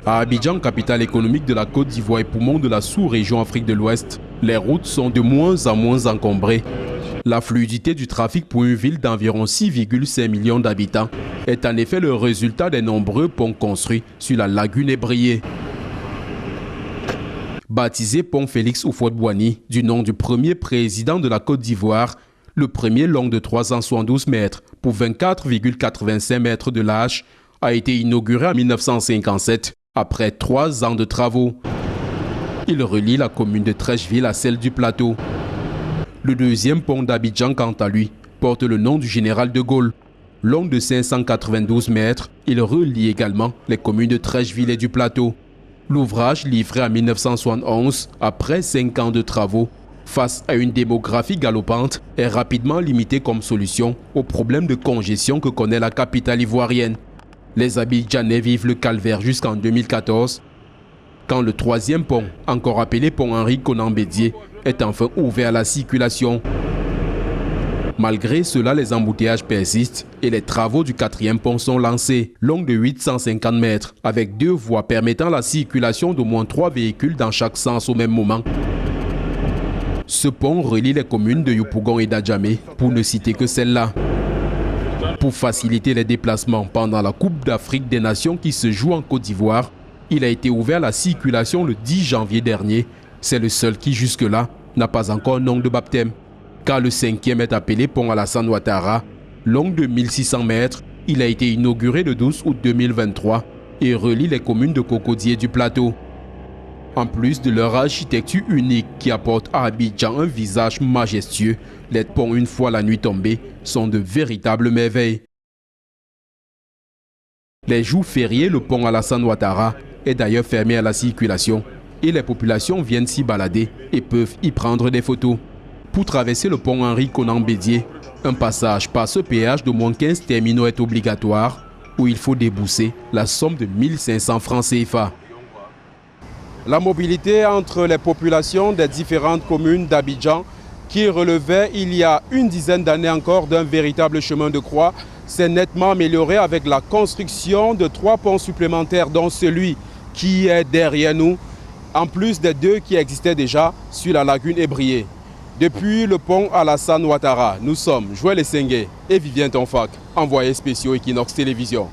À Abidjan, capitale économique de la Côte d'Ivoire et poumon de la sous-région Afrique de l'Ouest, les routes sont de moins en moins encombrées. La fluidité du trafic pour une ville d'environ 6,5 millions d'habitants est en effet le résultat des nombreux ponts construits sur la lagune ébriée. Baptisé pont Félix Houphouët-Boigny, du nom du premier président de la Côte d'Ivoire, le premier long de 372 mètres pour 24,85 mètres de large, a été inauguré en 1957, après 3 ans de travaux. Il relie la commune de Treichville à celle du plateau. Le deuxième pont d'Abidjan, quant à lui, porte le nom du général de Gaulle. Long de 592 mètres, il relie également les communes de Treichville et du plateau. L'ouvrage, livré en 1971, après 5 ans de travaux, face à une démographie galopante, est rapidement limité comme solution au problème de congestion que connaît la capitale ivoirienne. Les Abidjanais vivent le calvaire jusqu'en 2014, quand le troisième pont, encore appelé pont Henri Konan Bédié, est enfin ouvert à la circulation. Malgré cela, les embouteillages persistent et les travaux du quatrième pont sont lancés, long de 850 mètres, avec 2 voies permettant la circulation d'au moins 3 véhicules dans chaque sens au même moment. Ce pont relie les communes de Yopougon et d'Adjamé, pour ne citer que celle-là. Pour faciliter les déplacements pendant la Coupe d'Afrique des Nations qui se joue en Côte d'Ivoire, il a été ouvert à la circulation le 10 janvier dernier. C'est le seul qui jusque-là n'a pas encore nom de baptême. Car le 5e est appelé pont Alassane Ouattara. Long de 1600 mètres, il a été inauguré le 12 août 2023 et relie les communes de Cocody et du Plateau. En plus de leur architecture unique qui apporte à Abidjan un visage majestueux, les ponts, une fois la nuit tombée, sont de véritables merveilles. Les jours fériés, le pont Alassane Ouattara est d'ailleurs fermé à la circulation et les populations viennent s'y balader et peuvent y prendre des photos. Pour traverser le pont Henri Konan Bédié, un passage par ce péage d'au moins 15 terminaux est obligatoire, où il faut débourser la somme de 1500 francs CFA. La mobilité entre les populations des différentes communes d'Abidjan, qui relevait il y a une dizaine d'années encore d'un véritable chemin de croix, s'est nettement améliorée avec la construction de 3 ponts supplémentaires, dont celui qui est derrière nous, en plus des 2 qui existaient déjà sur la lagune ébriée. Depuis le pont Alassane Ouattara, nous sommes Joël Essengue et Vivien Tonfac, envoyés spéciaux Equinox Télévision.